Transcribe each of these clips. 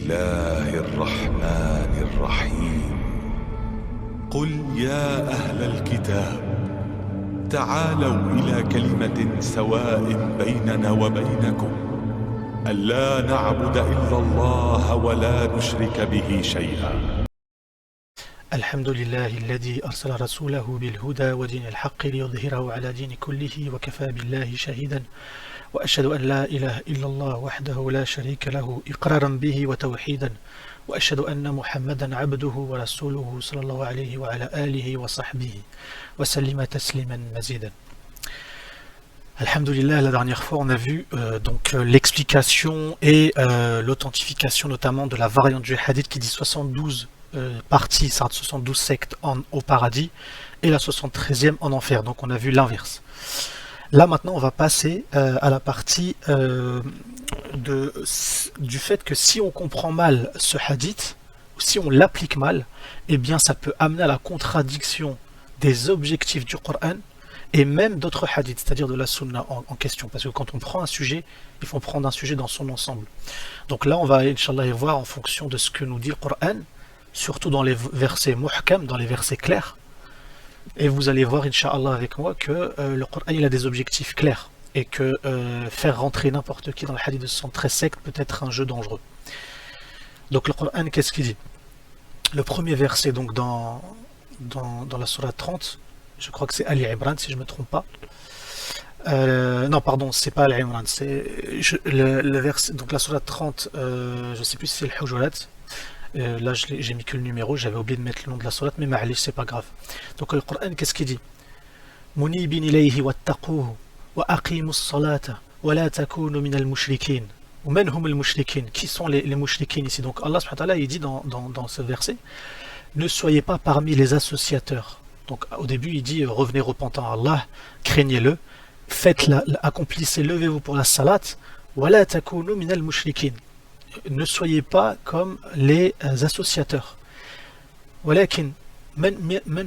الله الرحمن الرحيم قل يا أهل الكتاب تعالوا إلى كلمة سواء بيننا وبينكم ألا نعبد إلا الله ولا نشرك به شيئا الحمد لله الذي أرسل رسوله بالهدى ودين الحق ليظهره على دين كله وكفى بالله شهيدا وأشهد أن لا إله إلا الله وحده لا شريك له إقرارا به وتوحيدا وأشهد أن محمدا عبده ورسوله صلى الله عليه وعلى آله وصحبه وسلم تسليما مزيدا. Alhamdulillah, la dernière fois on a vu l'explication et l'authentification notamment de la variante du hadith qui dit 72 parties, 72 sectes au paradis et la 73e en enfer, donc on a vu l'inverse. Là maintenant on va passer à la partie du fait que si on comprend mal ce hadith, ou si on l'applique mal, eh bien ça peut amener à la contradiction des objectifs du Coran et même d'autres hadiths, c'est-à-dire de la sunna en question, parce que quand on prend un sujet, il faut prendre un sujet dans son ensemble. Donc là on va Inch'Allah y voir en fonction de ce que nous dit le Coran, surtout dans les versets muhkam, dans les versets clairs. Et vous allez voir, Inch'Allah, avec moi, que le Coran il a des objectifs clairs et que faire rentrer n'importe qui dans le hadith de 113 sectes peut être un jeu dangereux. Donc le Coran, qu'est-ce qu'il dit? Le premier verset, donc dans la sourate 30, je crois que c'est Ali Imran, si je ne me trompe pas. Non, pardon, c'est pas Ali Imran, c'est le verset, donc la sourate 30, je ne sais plus si c'est le Hujurat. Là j'ai mis que le numéro, j'avais oublié de mettre le nom de la sourate, mais ma'alish, c'est pas grave. Donc le Coran, qu'est-ce qu'il dit? Munibin ilayhi wattaquhu wa aqimus salata wa la takunu minal mushrikin. Ou man hum al mushrikin? Qui sont les mushrikin ici? Donc Allah subhanahu wa ta'ala il dit dans ce verset, ne soyez pas parmi les associateurs. Donc au début il dit revenez repentant à Allah, craignez-le, accomplissez, levez-vous pour la salat, wa la takunu minal mushrikin. Ne soyez pas comme les associateurs. Walakin man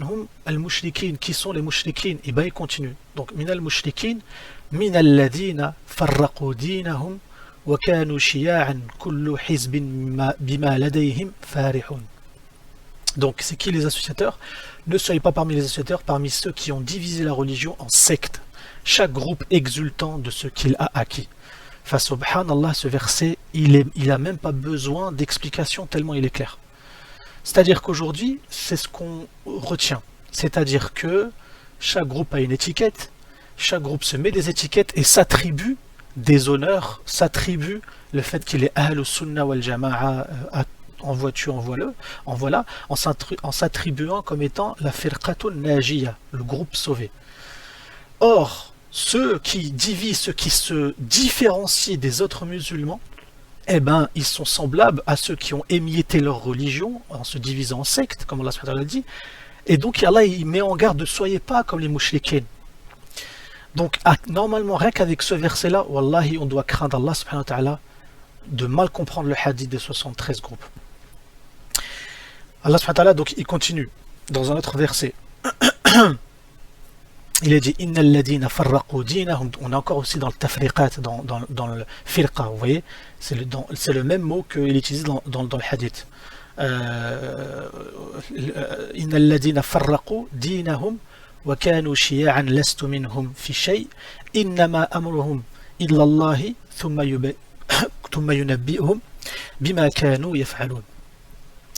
hum al-mushrikin, qui sont les mushrikin? Et bien il continue. Donc min al-mushrikin min alladhina farraqu dinahum wa kanu shiya'an kullu hizbin bima ladayhim farihun. Donc c'est qui les associateurs? Ne soyez pas parmi les associateurs, parmi ceux qui ont divisé la religion en sectes, chaque groupe exultant de ce qu'il a acquis. Enfin, subhanallah, ce verset, il a même pas besoin d'explication tellement il est clair. C'est-à-dire qu'aujourd'hui, c'est ce qu'on retient. C'est-à-dire que chaque groupe a une étiquette, chaque groupe se met des étiquettes et s'attribue des honneurs, s'attribue le fait qu'il est Ahl Sunnah wal Jama'a, en vois-tu, en voilà, en s'attribuant comme étant la Firqatun Najiya, le groupe sauvé. Or, ceux qui divisent, ceux qui se différencient des autres musulmans, eh ben, ils sont semblables à ceux qui ont émietté leur religion en se divisant en sectes, comme Allah l'a dit. Et donc Allah il met en garde, ne soyez pas comme les mouchriquins. Donc normalement, rien qu'avec ce verset-là, wallahi, on doit craindre Allah subhanahu wa ta'ala de mal comprendre le hadith des 73 groupes. Allah subhanahu wa ta'ala, donc il continue dans un autre verset. Il a dit innal ladina farraqu dinahum. On est encore aussi dans le tafriqat, dans le firqa, vous voyez, c'est le même mot qu'il utilise dans le hadith. Innal ladina farraqu dinahum wa kanu shiya'an lastu minhum fi shay innama amruhum illa Allah thumma yunabbi'uhum bima kanu yaf'alun.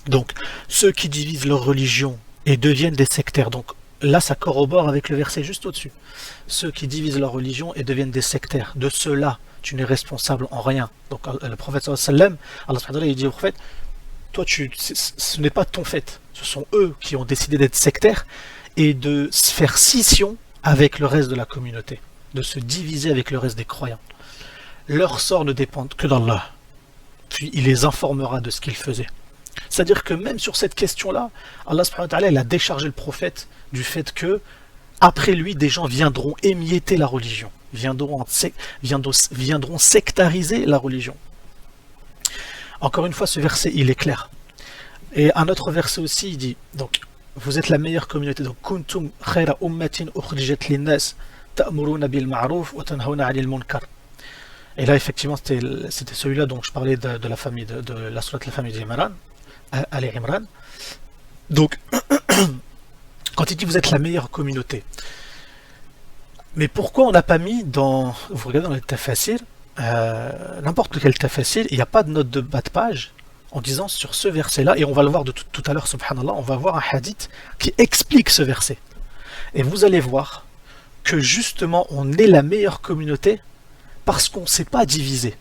Donc ceux qui divisent leur religion et deviennent des sectaires, donc là, ça corrobore avec le verset juste au-dessus. Ceux qui divisent leur religion et deviennent des sectaires, de ceux-là, tu n'es responsable en rien. Donc le prophète sallallahu Allah subhanahu wa ta'ala, il dit au prophète, toi, ce n'est pas ton fait. Ce sont eux qui ont décidé d'être sectaires et de se faire scission avec le reste de la communauté, de se diviser avec le reste des croyants. Leur sort ne dépend que d'Allah. Puis il les informera de ce qu'ils faisaient. C'est-à-dire que même sur cette question-là, Allah subhanahu wa ta'ala il a déchargé le prophète du fait que après lui, des gens viendront émietter la religion, viendront sectariser la religion. Encore une fois, ce verset, il est clair. Et un autre verset aussi, il dit, donc, vous êtes la meilleure communauté, donc, kuntum khayra ummatin ukhrijat linnas ta'muruna bil ma'ruf wa tanhawna 'anil munkar. Et là, effectivement, c'était celui-là dont je parlais de la famille, de la sourate de la famille d'Imran, Ali Imran. Donc, quand il dit vous êtes la meilleure communauté, mais pourquoi on n'a pas mis dans, vous regardez dans les tafasir, n'importe quel tafasir, il n'y a pas de note de bas de page en disant sur ce verset-là, et on va le voir de tout à l'heure, subhanallah, on va voir un hadith qui explique ce verset. Et vous allez voir que justement on est la meilleure communauté parce qu'on ne s'est pas divisé.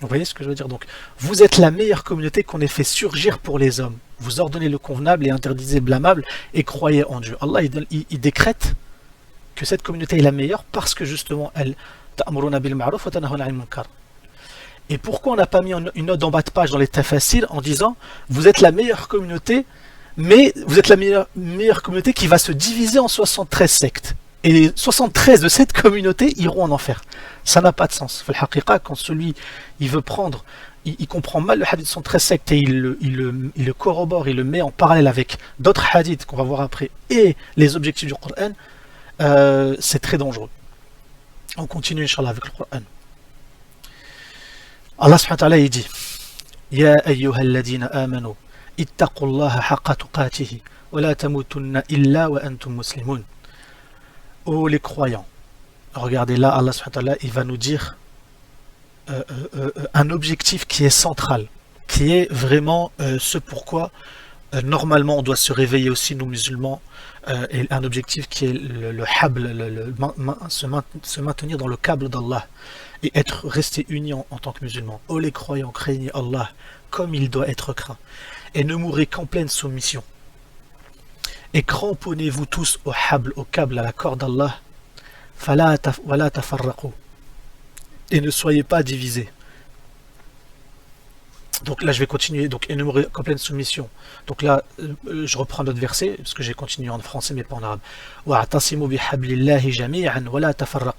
Vous voyez ce que je veux dire? Donc, vous êtes la meilleure communauté qu'on ait fait surgir pour les hommes. Vous ordonnez le convenable et interdisez le blâmable et croyez en Dieu. Allah, il décrète que cette communauté est la meilleure parce que justement, elle ta'muruna bil ma'ruf wa tanahuna 'anil munkar. Et pourquoi on n'a pas mis une note en bas de page dans les tafasir en disant vous êtes la meilleure communauté, mais vous êtes la meilleure communauté qui va se diviser en 73 sectes. Et les 73 de cette communauté iront en enfer. Ça n'a pas de sens. Quand celui, il veut prendre, il comprend mal le hadith 113 sectes et il le corrobore, il le met en parallèle avec d'autres hadiths qu'on va voir après et les objectifs du Coran, c'est très dangereux. On continue, Inch'Allah, avec le Coran. Allah subhanahu wa ta'ala, il dit Ya ayyuhalladhina amanu ittaqullaha haqqa tuqatihi wa la tamutunna illa wa antum muslimun. Oh les croyants, regardez là, Allah subhanahu wa ta'ala, il va nous dire un objectif qui est central, qui est vraiment ce pourquoi normalement on doit se réveiller aussi nous musulmans, et un objectif qui est le habl, se maintenir dans le câble d'Allah et être resté unis en tant que musulmans. Oh les croyants, craignez Allah comme il doit être craint et ne mourrez qu'en pleine soumission. Et cramponnez-vous tous au habl, au câble, à la corde d'Allah, et ne soyez pas divisés. Donc là je vais continuer, donc et ne mourrez qu'en pleine soumission. Donc là je reprends notre verset, parce que j'ai continué en français mais pas en arabe.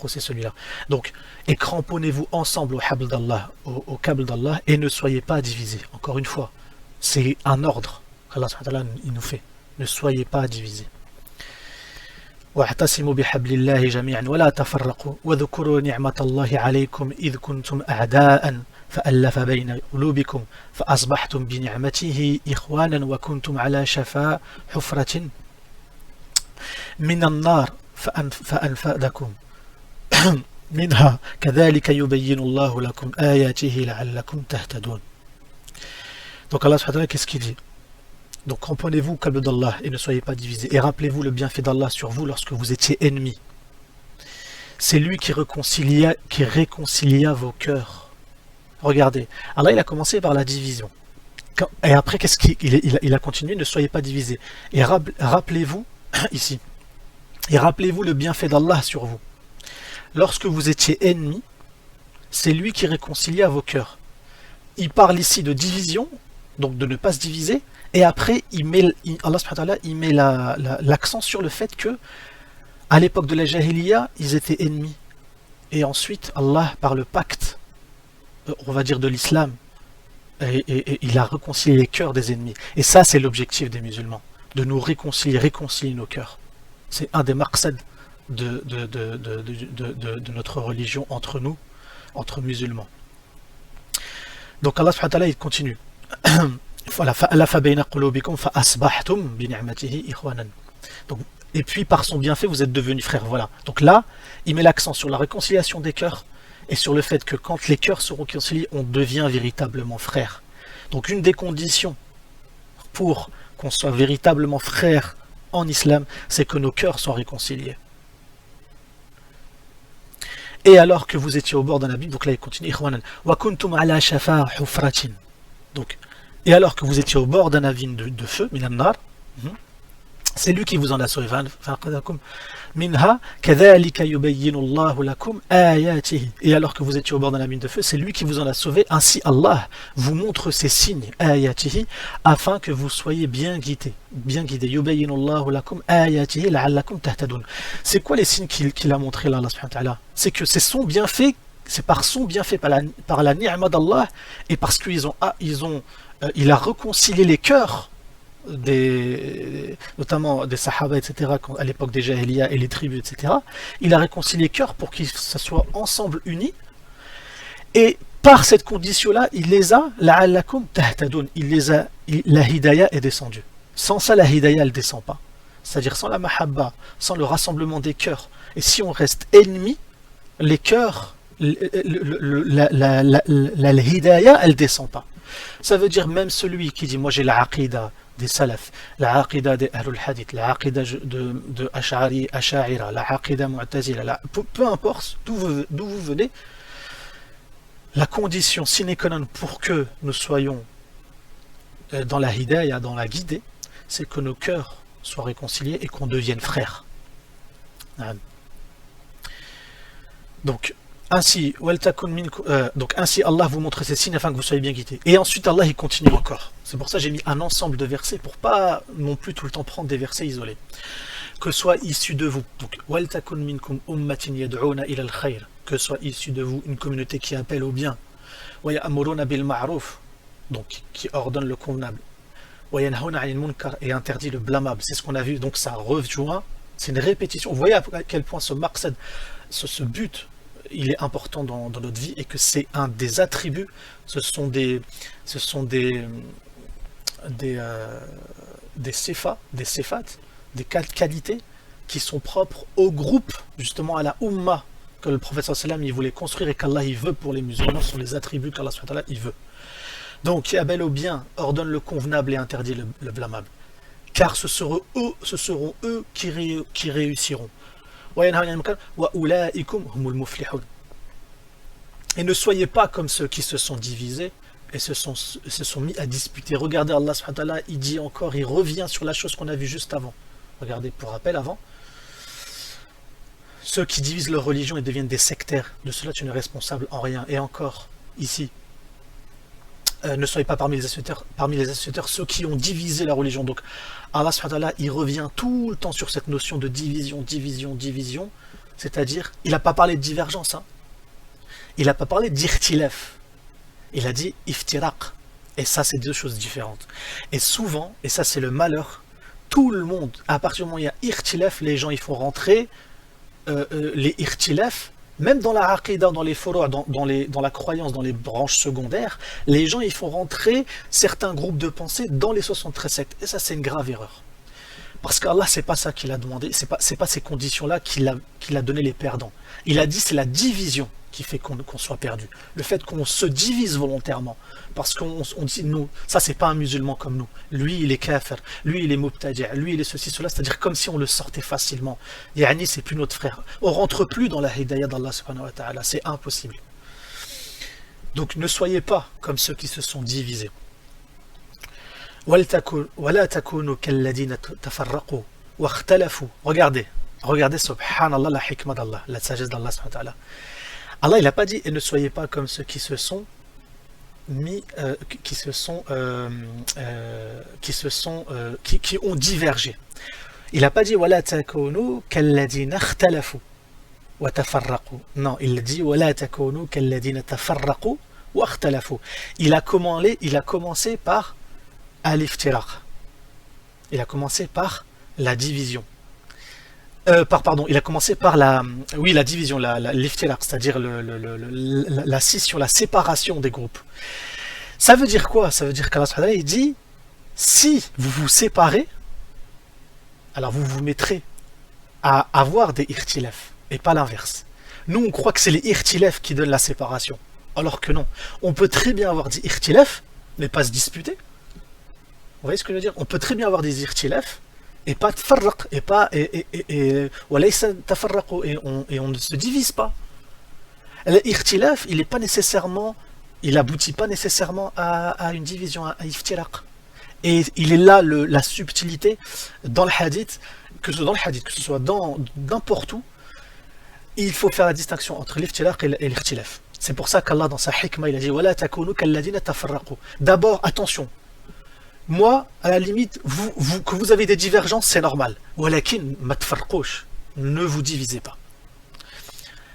C'est celui-là. Donc, et cramponnez-vous ensemble au habl d'Allah, au câble d'Allah, et ne soyez pas divisés. Encore une fois, c'est un ordre qu'Allah il nous fait. Ne soyez pas divisés. واعتصموا بحبل الله جميعا ولا تفرقوا وذكروا نعمة الله عليكم إذ كنتم أعداء فألف بين قلوبكم فأصبحتم بنعمته إخوانا وكنتم على شفا حفرة من النار فأنفذكم منها كذلك يبين الله لكم آياته لعلكم تهتدون. Donc Allah subhanahu wa ta'ala, qu'est-ce qu'il dit? Donc cramponnez-vous au câble d'Allah et ne soyez pas divisés. Et rappelez-vous le bienfait d'Allah sur vous lorsque vous étiez ennemis. C'est lui qui réconcilia vos cœurs. Regardez, Allah il a commencé par la division. Et après, qu'est-ce qu'il a continué? Ne soyez pas divisés. Et rappelez-vous, ici, et rappelez-vous le bienfait d'Allah sur vous. Lorsque vous étiez ennemis, c'est lui qui réconcilia vos cœurs. Il parle ici de division, donc de ne pas se diviser. Et après, Allah subhanahu wa ta'ala, il met l'accent sur le fait que, à l'époque de la Jahiliya, ils étaient ennemis. Et ensuite, Allah, par le pacte, on va dire de l'islam, et il a réconcilié les cœurs des ennemis. Et ça, c'est l'objectif des musulmans, de nous réconcilier nos cœurs. C'est un des maqsad de notre religion entre nous, entre musulmans. Donc Allah subhanahu wa ta'ala, il continue. Donc, et puis par son bienfait vous êtes devenus frères. Voilà. Donc là il met l'accent sur la réconciliation des cœurs et sur le fait que quand les cœurs sont réconciliés on devient véritablement frères. Donc une des conditions pour qu'on soit véritablement frères en islam, c'est que nos cœurs soient réconciliés. Et alors que vous étiez au bord d'un abîme, donc là il continue, donc et alors que vous étiez au bord d'un abîme de feu, minannar, c'est lui qui vous en a sauvé. Et alors que vous étiez au bord d'un abîme de feu, c'est lui qui vous en a sauvé. Ainsi Allah vous montre ses signes, ayatihi, afin que vous soyez bien guidés. C'est quoi les signes qu'il a montré là, Allah subhanahu wa ta'ala? C'est que c'est son bienfait, c'est par son bienfait, par la ni'ma d'Allah, et parce il a réconcilié les cœurs notamment des Sahaba, etc., à l'époque des Jahiliya et les tribus, etc. Il a réconcilié les cœurs pour qu'ils soient ensemble unis, Et par cette condition-là, il les a, la'allakum tahtadoun, la hidayah est descendue. Sans ça, la hidayah, elle ne descend pas. C'est-à-dire sans la mahabba, sans le rassemblement des cœurs. Et si on reste ennemis, les cœurs, la hidayah, elle ne descend pas. Ça veut dire même celui qui dit, moi j'ai la aqida des salaf, la aqida des ahlul hadith, la aqida de Ash'ari, Ash'aira, la aqida mu'tazila, peu importe d'où vous venez, la condition sine qua non pour que nous soyons dans la hidayah, dans la guidée, c'est que nos cœurs soient réconciliés et qu'on devienne frères. Donc ainsi Allah vous montre ces signes afin que vous soyez bien guidés. Et ensuite Allah il continue encore. C'est pour ça que j'ai mis un ensemble de versets pour pas non plus tout le temps prendre des versets isolés. Que soit issu de vous, donc waltakun minkum ummatin yad'una ila al-khayr, que soit issu de vous une communauté qui appelle au bien, wa ya'muruna bil ma'ruf, donc qui ordonne le convenable, wa yanhauna 'anil munkar, et interdit le blâmable. C'est ce qu'on a vu, donc ça rejoint, c'est une répétition. Vous voyez à quel point ce maqsad, ce but, il est important dans notre vie et que c'est un des attributs, ce sont des sifat, des qualités qui sont propres au groupe, justement à la Ummah, que le prophète sallallahu alayhi wa sallam il voulait construire et qu'Allah il veut pour les musulmans, ce sont les attributs qu'Allah subhanahu wa ta'ala il veut. Donc, qui appelle au bien, ordonne le convenable et interdit le blâmable. Car ce seront eux qui réussiront. Et ne soyez pas comme ceux qui se sont divisés et se sont mis à disputer. Regardez, Allah subhanahu wa ta'ala, il dit encore, il revient sur la chose qu'on a vue juste avant. Regardez, pour rappel, avant. Ceux qui divisent leur religion et deviennent des sectaires, de cela tu n'es responsable en rien. Et encore, ici, ne soyez pas parmi les associateurs, ceux qui ont divisé la religion. Donc, Allah subhanahu wa ta'ala, il revient tout le temps sur cette notion de division. C'est-à-dire, il n'a pas parlé de divergence, hein. Il n'a pas parlé d'irtilaf. Il a dit iftiraq. Et ça, c'est deux choses différentes. Et souvent, et ça c'est le malheur, tout le monde, à partir du moment où il y a irtilaf, les gens ils font rentrer les irtilaf, même dans la aqidah, dans les furu', dans la croyance, dans les branches secondaires, les gens ils font rentrer certains groupes de pensée dans les 73 sectes. Et ça c'est une grave erreur. Parce qu'Allah, c'est pas ça qu'il a demandé, c'est pas ces conditions-là qu'il a donné les perdants. Il a dit c'est la division qui fait qu'on soit perdu. Le fait qu'on se divise volontairement. Parce qu'on dit, nous, ça c'est pas un musulman comme nous. Lui, il est kafir. Lui, il est mubtadi'. Lui, il est ceci, cela. C'est-à-dire comme si on le sortait facilement. Yani, c'est plus notre frère. On rentre plus dans la hidayah d'Allah subhanahu wa ta'ala. C'est impossible. Donc, ne soyez pas comme ceux qui se sont divisés. وَلَا تَكُونُوا كَالَّذِينَ تَفَرَّقُوا وَاخْتَلَفُوا. Regardez, subhanallah, la hikmah d'Allah, la sagesse d'Allah subhanahu wa ta'ala. Allah, il n'a pas dit et ne soyez pas comme ceux qui se sont qui ont divergé. Il n'a pas dit wala takunu kalladina ikhtalafu wa tafarraqu. Non, il dit wala takunu kalladina tafarraqu wa ikhtalafu. Il a commencé par al-iftiraq. Il a commencé par la division. Il a commencé par la division, l'iftiraq, c'est-à-dire la scission, la séparation des groupes. Ça veut dire quoi? Ça veut dire qu'Allah subhanahu wa ta'ala, il dit, si vous vous séparez, alors vous vous mettrez à avoir des irtilaf, et pas l'inverse. Nous, on croit que c'est les irtilaf qui donnent la séparation, alors que non. On peut très bien avoir des irtilaf, mais pas se disputer. Vous voyez ce que je veux dire? On peut très bien avoir des irtilaf, et pas tafarraq, et on ne se divise pas. L'irtilaf, il aboutit pas nécessairement à une division, à iftiraq. Et il est là la subtilité dans le hadith, que ce soit dans n'importe où, il faut faire la distinction entre l'iftiraq et l'irtilaf. C'est pour ça qu'Allah dans sa hikmah, il a dit wala takunu kalladina tafarraqu. D'abord, attention. Moi, à la limite, que vous avez des divergences, c'est normal. Walakin matfarqouch, ne vous divisez pas.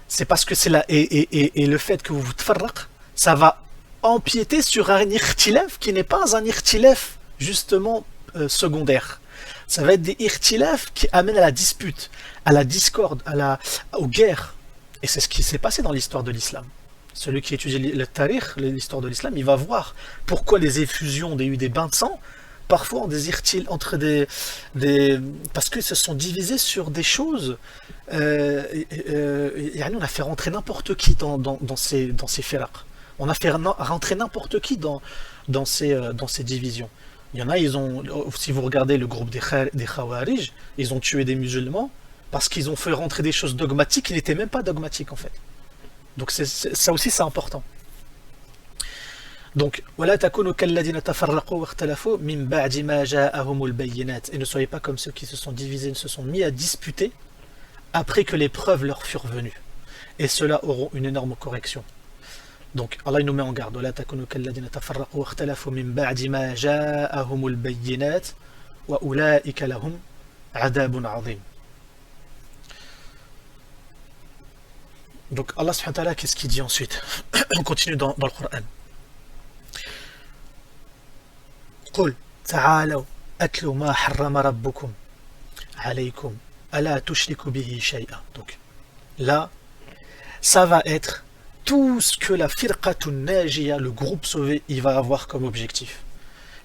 C'est parce que c'est là, et le fait que vous vous tfarraq, ça va empiéter sur un irtilaf qui n'est pas un irtilaf justement secondaire. Ça va être des irtilaf qui amènent à la dispute, à la discorde, aux guerres. Et c'est ce qui s'est passé dans l'histoire de l'islam. celui qui étudie le tarikh, l'histoire de l'islam, il va voir pourquoi les effusions des bains de sang, parfois on désire-t-il entre parce qu'ils se sont divisés sur des choses. On a fait rentrer n'importe qui dans ces firaq. On a fait rentrer n'importe qui dans ces divisions. Il y en a, si vous regardez le groupe des Khawarij, ils ont tué des musulmans parce qu'ils ont fait rentrer des choses dogmatiques qui n'étaient même pas dogmatiques en fait. Donc ça aussi c'est important. Donc, et ne soyez pas comme ceux qui se sont divisés, se sont mis à disputer après que les preuves leur furent venues. Et ceux-là auront une énorme correction. Donc, Allah il nous met en garde. Donc, Allah subhanahu wa ta'ala, qu'est-ce qu'il dit ensuite? On continue dans le Coran. قل تعالوا أتلوا ما حرم ربكم عليكم ألا تشركوا به شيئا. Donc là ça va être tout ce que la firqatun najiya, le groupe sauvé, il va avoir comme objectif.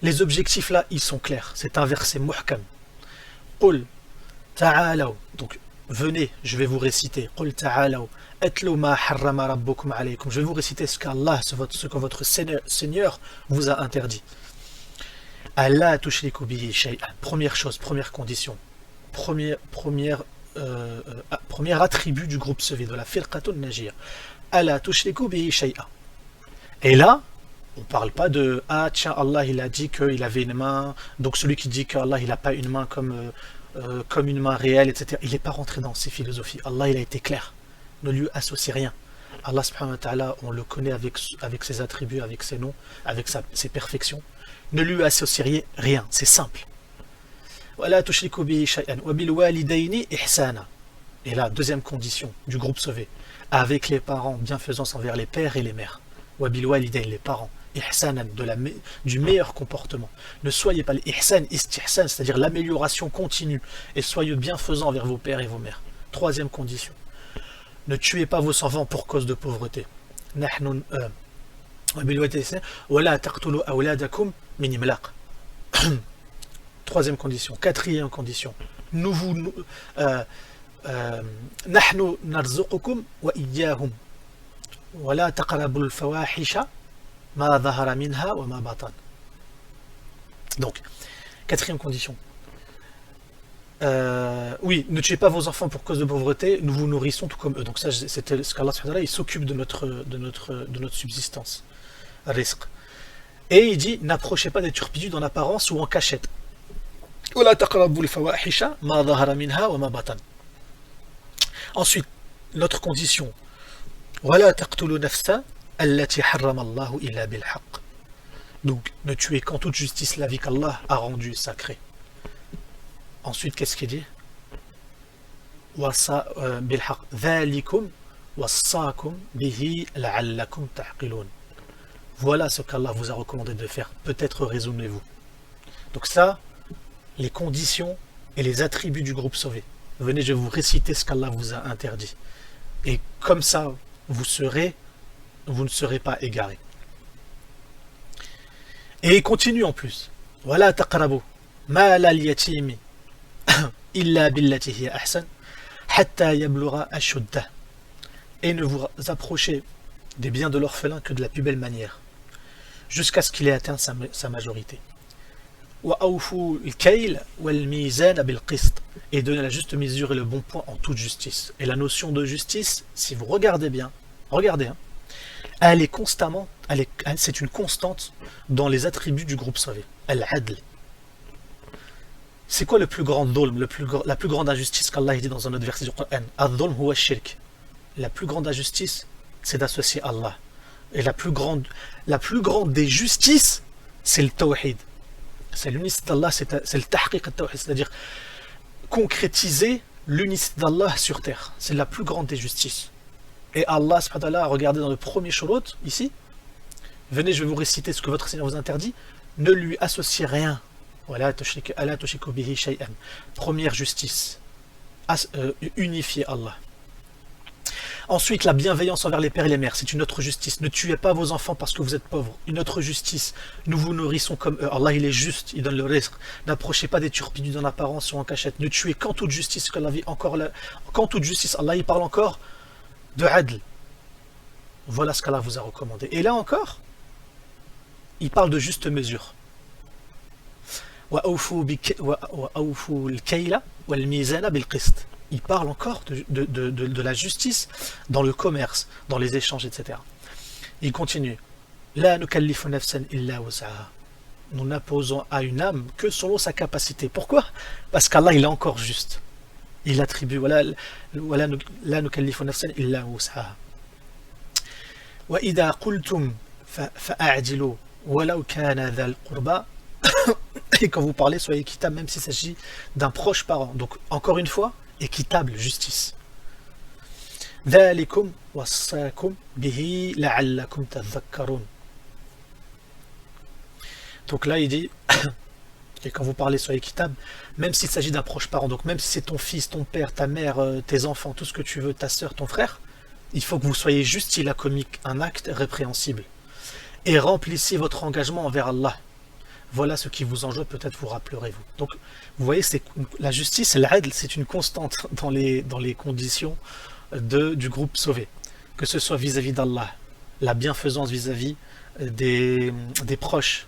Les objectifs là ils sont clairs, c'est un verset muhkam. قل تعالوا, donc venez, je vais vous réciter. قل تعالوا أتلوا ما حرم ربكم عليكم. Je vais vous réciter ce qu'Allah, ce que votre Seigneur vous a interdit. Allah tushriku bihi shay'an. Première chose, première condition, premier attribut du groupe sauvé, de la firqatun najiya. Allah tushriku bihi shay'an. Et là, on ne parle pas de tiens, Allah il a dit qu'il avait une main, donc celui qui dit qu'Allah il n'a pas une main comme une main réelle, etc. Il n'est pas rentré dans ces philosophies. Allah il a été clair. Ne lui associe rien. Allah subhanahu wa ta'ala, on le connaît avec ses attributs, avec ses noms, avec ses perfections. Ne lui associez rien, c'est simple. Et là, deuxième condition du groupe sauvé, avec les parents, bienfaisance envers les pères et les mères. Les parents, du meilleur comportement. Ne soyez pas les ihsan, istihsan, c'est-à-dire l'amélioration continue, et soyez bienfaisants envers vos pères et vos mères. Troisième condition, ne tuez pas vos enfants pour cause de pauvreté. Troisième condition. Quatrième condition, نحن نرزقكم وإياهم ولا تقربوا الفواحش ما ظهر منها وما بطن. Donc, quatrième condition. Oui, ne tuez pas vos enfants pour cause de pauvreté, nous vous nourrissons tout comme eux. Donc ça, c'était ce qu'Allah subhanahu wa ta'ala, il s'occupe de notre subsistance. Rizq. Et il dit, n'approchez pas des turpitudes en apparence ou en cachette. Ensuite, notre condition. Donc, ne tuez qu'en toute justice la vie qu'Allah a rendue sacrée. Ensuite, qu'est-ce qu'il dit? Voilà ce qu'Allah vous a recommandé de faire. Peut-être raisonnez-vous. Donc ça, les conditions et les attributs du groupe sauvé. Venez, je vais vous réciter ce qu'Allah vous a interdit. Et comme ça, vous ne serez pas égarés. Et il continue en plus. Voilà taqrabu ma lal yatimi illa billati hiya ahsan hatta yablugha ashuddah. Et ne vous approchez des biens de l'orphelin que de la plus belle manière, jusqu'à ce qu'il ait atteint sa majorité. Et donner la juste mesure et le bon point en toute justice. Et la notion de justice, si vous regardez bien, regardez, elle est constamment, c'est une constante dans les attributs du groupe sauvé. Al-adl. C'est quoi le plus grand dhulm, la plus grande injustice qu'Allah dit dans un autre verset du Coran? Al-dhulm huwa shirk. La plus grande injustice, c'est d'associer Allah. Et la plus grande des justices, c'est le tawhid. C'est l'unicité d'Allah, c'est le tahqiq al-tawhid, c'est-à-dire concrétiser l'unicité d'Allah sur terre. C'est la plus grande des justices. Et Allah, subhanahu wa ta'ala, regardez dans le premier shurut, ici, venez, je vais vous réciter ce que votre Seigneur vous interdit, ne lui associez rien. Première justice, unifier Allah. Ensuite, la bienveillance envers les pères et les mères, c'est une autre justice. Ne tuez pas vos enfants parce que vous êtes pauvres. Une autre justice. Nous vous nourrissons comme eux. Allah, il est juste, il donne le risque. N'approchez pas des turpitudes en apparence ou en cachette. Ne tuez qu'en toute justice, qu'en toute justice. Allah, il parle encore de adl. Voilà ce qu'Allah vous a recommandé. Et là encore, il parle de juste mesure. Il parle encore de la justice dans le commerce, dans les échanges, etc. Il continue. Nous n'imposons à une âme que selon sa capacité. Pourquoi? Parce qu'Allah, il est encore juste. Il attribue لا نكلف نفسا إلا وسعها وإذا قلتم فأعدلوا ولو كان ذا القربى. Et quand vous parlez, soyez équitable, même s'il s'agit d'un proche parent. Donc, encore une fois, équitable, justice. ذلكم وصاكم به لعلكم تذكرون. Donc là, il dit, et quand vous parlez, soyez équitable, même s'il s'agit d'un proche parent. Donc, même si c'est ton fils, ton père, ta mère, tes enfants, tout ce que tu veux, ta soeur, ton frère, il faut que vous soyez juste s'il a commis un acte répréhensible. Et remplissez votre engagement envers Allah. Voilà ce qui vous enjoint, peut-être vous rappellerez-vous. Donc, vous voyez, la justice, l'adl, c'est une constante dans les conditions du groupe sauvé. Que ce soit vis-à-vis d'Allah, la bienfaisance vis-à-vis des proches,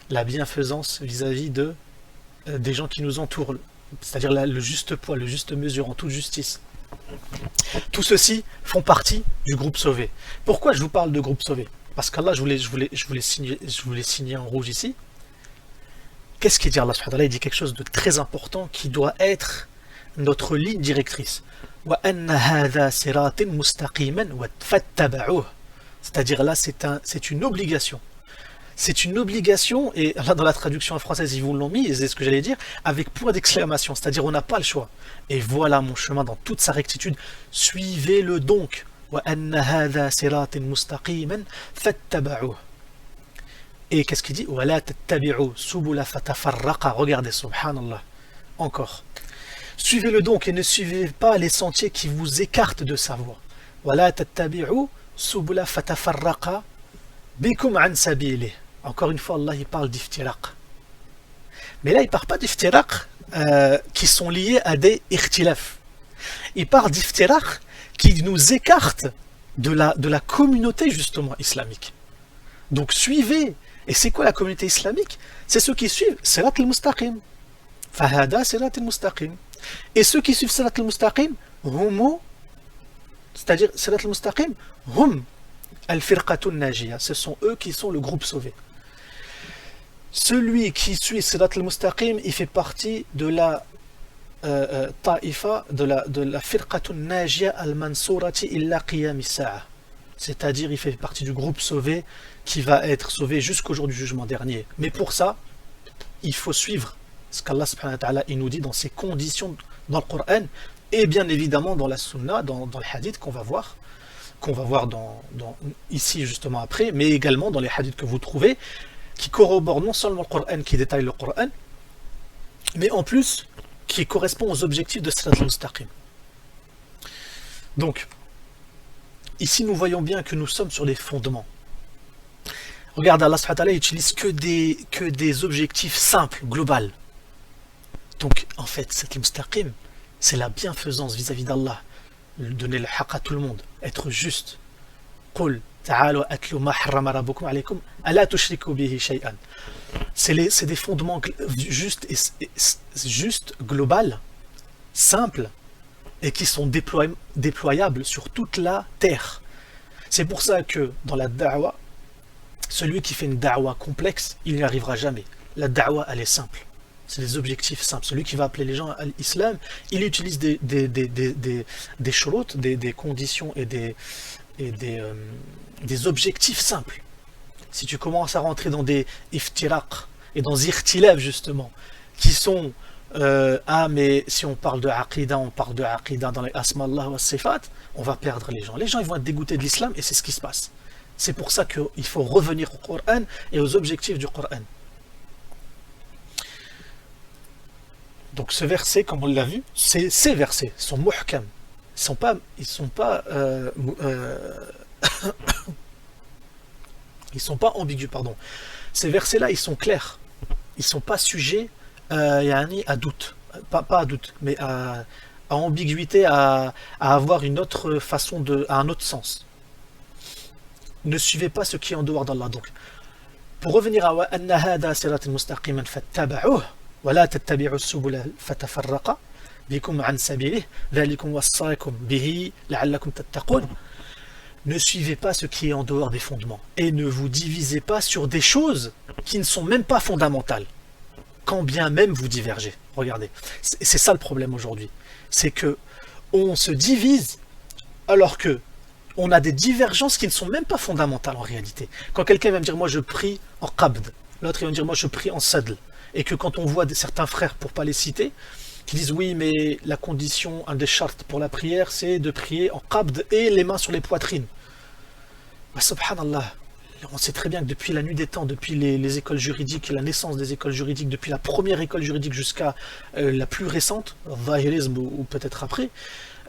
la bienfaisance vis-à-vis des gens qui nous entourent, c'est-à-dire le juste poids, le juste mesure, en toute justice. Tout ceci font partie du groupe sauvé. Pourquoi je vous parle de groupe sauvé? Parce qu'Allah, je voulais signer en rouge ici. Qu'est-ce qu'il dit Allah subhanahu wa ta'ala? Il dit quelque chose de très important qui doit être notre ligne directrice. C'est-à-dire là, c'est une obligation. C'est une obligation, et là dans la traduction en française, ils vous l'ont mis, et c'est ce que j'allais dire, avec point d'exclamation, c'est-à-dire on n'a pas le choix. Et voilà mon chemin dans toute sa rectitude. Suivez-le donc. Et qu'est-ce qu'il dit? Regardez, subhanallah. Encore. Suivez-le donc et ne suivez pas les sentiers qui vous écartent de sa voie. Encore une fois, Allah il parle d'iftiraq. Mais là, il ne parle pas d'iftiraq qui sont liés à des ikhtilaf. Il parle d'iftiraq qui nous écartent de la communauté justement islamique. Donc suivez. Et c'est quoi la communauté islamique? C'est ceux qui suivent Sirat al-Mustaqim. Fahada Sirat al-Mustaqim. Et ceux qui suivent Sirat al-Mustaqim, c'est-à-dire Sirat al-Mustaqim, hum al-Firqatun Najiyah. Ce sont eux qui sont le groupe sauvé. Celui qui suit Sirat al-Mustaqim, il fait partie de la ta'ifa, de la Firqatun Najiyah al-Mansurati illa qiyam as-sa'a. C'est-à-dire, il fait partie du groupe sauvé qui va être sauvé jusqu'au jour du jugement dernier. Mais pour ça, il faut suivre ce qu'Allah subhanahu wa ta'ala il nous dit dans ses conditions dans le Coran et bien évidemment dans la Sunna, dans le hadith qu'on va voir ici justement après, mais également dans les hadiths que vous trouvez qui corroborent non seulement le Coran, qui détaillent le Coran, mais en plus qui correspondent aux objectifs de Sirat al-Mustaqim. Donc, ici, nous voyons bien que nous sommes sur les fondements. Regarde, Allah subhanahu wa ta'ala n'utilise que des objectifs simples, globaux. Donc, en fait, cet mustaqim, c'est la bienfaisance vis-à-vis d'Allah. Donner le haqq à tout le monde, être juste. قُلْ تَعَالُوا أَتْلُوا مَا حَرَّمَ رَبُّكُمْ عَلَيْكُمْ أَلَا تُشْرِكُوا بِهِ شَيْئًا. C'est des fondements justes, globaux, simples, et qui sont déployables sur toute la terre. C'est pour ça que dans la da'wa, celui qui fait une da'wa complexe, il n'y arrivera jamais. La da'wa, elle est simple. C'est des objectifs simples. Celui qui va appeler les gens à l'islam, il utilise des shurut, des conditions et des objectifs simples. Si tu commences à rentrer dans des iftiraq et dans irtilaf justement, qui sont mais si on parle de aqidah dans les asma Allah wa sifat, on va perdre les gens. Les gens ils vont être dégoûtés de l'islam et c'est ce qui se passe. C'est pour ça qu'il faut revenir au Coran et aux objectifs du Coran. Donc ce verset, comme on l'a vu, ces versets sont muhkam. ils sont pas ambigus, pardon. Ces versets-là, ils sont clairs. Ils sont pas sujets yani, à doute. Pas à doute, mais à ambiguïté, à avoir une autre façon à un autre sens. Ne suivez pas ce qui est en dehors d'Allah. Donc, pour revenir à anna hada siratal mustaqiman fattaba'uhu wa la tattabi'u subula fatafarraqa bikum an sabilihi dhalikum wassaakum bihi la'allakum tattaqun. Ne suivez pas ce qui est en dehors des fondements et ne vous divisez pas sur des choses qui ne sont même pas fondamentales, quand bien même vous divergez. Regardez, c'est ça le problème aujourd'hui. C'est que on se divise alors que on a des divergences qui ne sont même pas fondamentales en réalité. Quand quelqu'un va me dire moi je prie en qabd, l'autre il va me dire moi je prie en sadl, et que quand on voit certains frères, pour pas les citer, qui disent oui mais la condition, un des chartes pour la prière c'est de prier en qabd et les mains sur les poitrines. Bah, subhanallah, on sait très bien que depuis la nuit des temps, depuis les écoles juridiques, la naissance des écoles juridiques, depuis la première école juridique jusqu'à la plus récente, zahirisme ou peut-être après,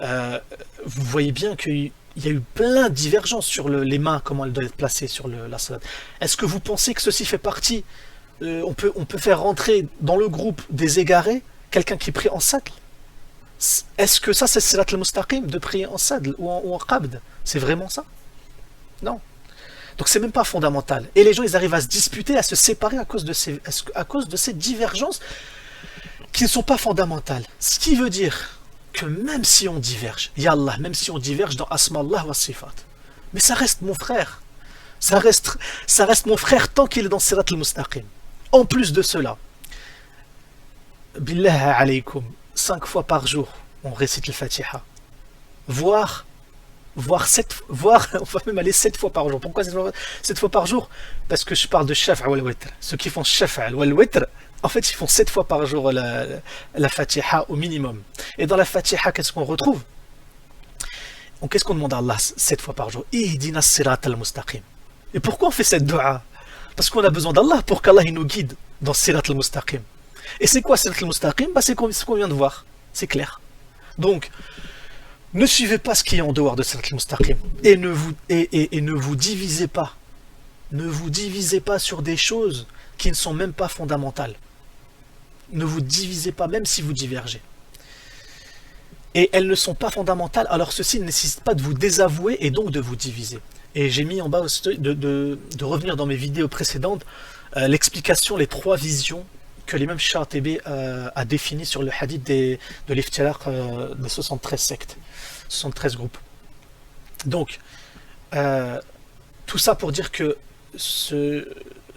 vous voyez bien qu'il y a eu plein de divergences sur les mains, comment elles doivent être placées sur la salat. Est-ce que vous pensez que ceci fait partie, on peut faire rentrer dans le groupe des égarés quelqu'un qui prie en sadl? Est-ce que ça c'est salat al-mustaqim, de prier en sadl ou en qabd? C'est vraiment ça? Non. Donc c'est même pas fondamental. Et les gens ils arrivent à se disputer, à se séparer à cause de ces divergences qui ne sont pas fondamentales. Ce qui veut dire que même si on diverge, Yallah, même si on diverge dans Asma Allah wa Sifat, mais ça reste mon frère. Ça reste mon frère tant qu'il est dans Sirat al-Mustaqim. En plus de cela, Billah alaykum, 5 fois par jour, on récite le Fatiha. Voire, on va même aller 7 fois par jour. Pourquoi 7 fois par jour? Parce que je parle de Shaf' wal Witr. Ceux qui font Shaf' wal Witr, en fait, ils font 7 fois par jour la Fatiha au minimum. Et dans la Fatiha, qu'est-ce qu'on retrouve? Qu'est-ce qu'on demande à Allah 7 fois par jour? Ihdina sirat al-mustaqim. Et pourquoi on fait cette dua? Parce qu'on a besoin d'Allah pour qu'Allah nous guide dans sirat al-mustaqim. Et c'est quoi sirat al-mustaqim? C'est ce qu'on vient de voir. C'est clair. Donc, ne suivez pas ce qui est en dehors de sirat al-mustaqim. Et ne vous divisez pas. Ne vous divisez pas sur des choses qui ne sont même pas fondamentales. Ne vous divisez pas, même si vous divergez. Et elles ne sont pas fondamentales, alors ceci ne nécessite pas de vous désavouer et donc de vous diviser. Et j'ai mis en bas de revenir dans mes vidéos précédentes l'explication, les 3 visions que l'imam Shatibi a définies sur le hadith de l'iftiraq des 73 sectes, 73 groupes. Donc, tout ça pour dire que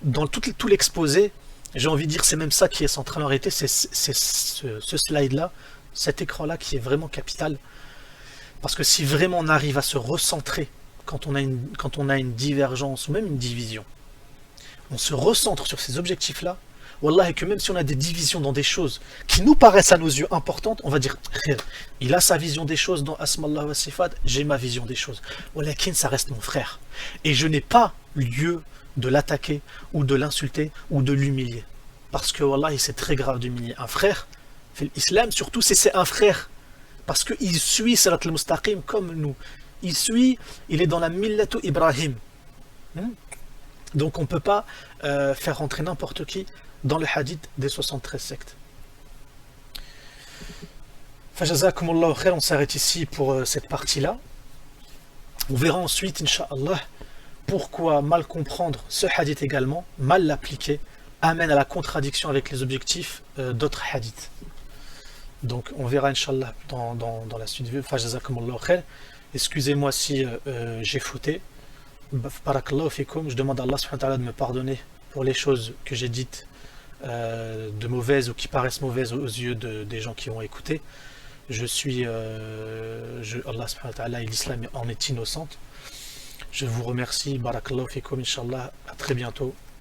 dans tout l'exposé, j'ai envie de dire c'est même ça qui est central en réalité, c'est ce slide-là, cet écran-là qui est vraiment capital. Parce que si vraiment on arrive à se recentrer quand on a une divergence ou même une division, on se recentre sur ces objectifs-là, wallah, et que même si on a des divisions dans des choses qui nous paraissent à nos yeux importantes, on va dire il a sa vision des choses dans Asma Allah wa Sifat, j'ai ma vision des choses. Walakin, ça reste mon frère. Et je n'ai pas lieu de l'attaquer ou de l'insulter ou de l'humilier. Parce que wallah, c'est très grave d'humilier un frère. L'islam, surtout, c'est un frère. Parce qu'il suit Sirat al-Mustaqim comme nous. Il est dans la Millatu Ibrahim. Donc on ne peut pas faire rentrer n'importe qui dans le hadith des 73 sectes. Fajazakumullahu khair, on s'arrête ici pour cette partie-là. On verra ensuite, Inch'Allah, pourquoi mal comprendre ce hadith également, mal l'appliquer, amène à la contradiction avec les objectifs d'autres hadiths. Donc on verra Inch'Allah dans la suite. Fajazakumullahu khair. Excusez-moi si j'ai fauté. Barakallahu fikum. Je demande à Allah subhanahu wa ta'ala de me pardonner pour les choses que j'ai dites de mauvaises ou qui paraissent mauvaises aux yeux des gens qui ont écouté. Allah subhanahu wa ta'ala et l'islam en est innocente. Je vous remercie. Barakallahu fikum. Inch'Allah. À très bientôt.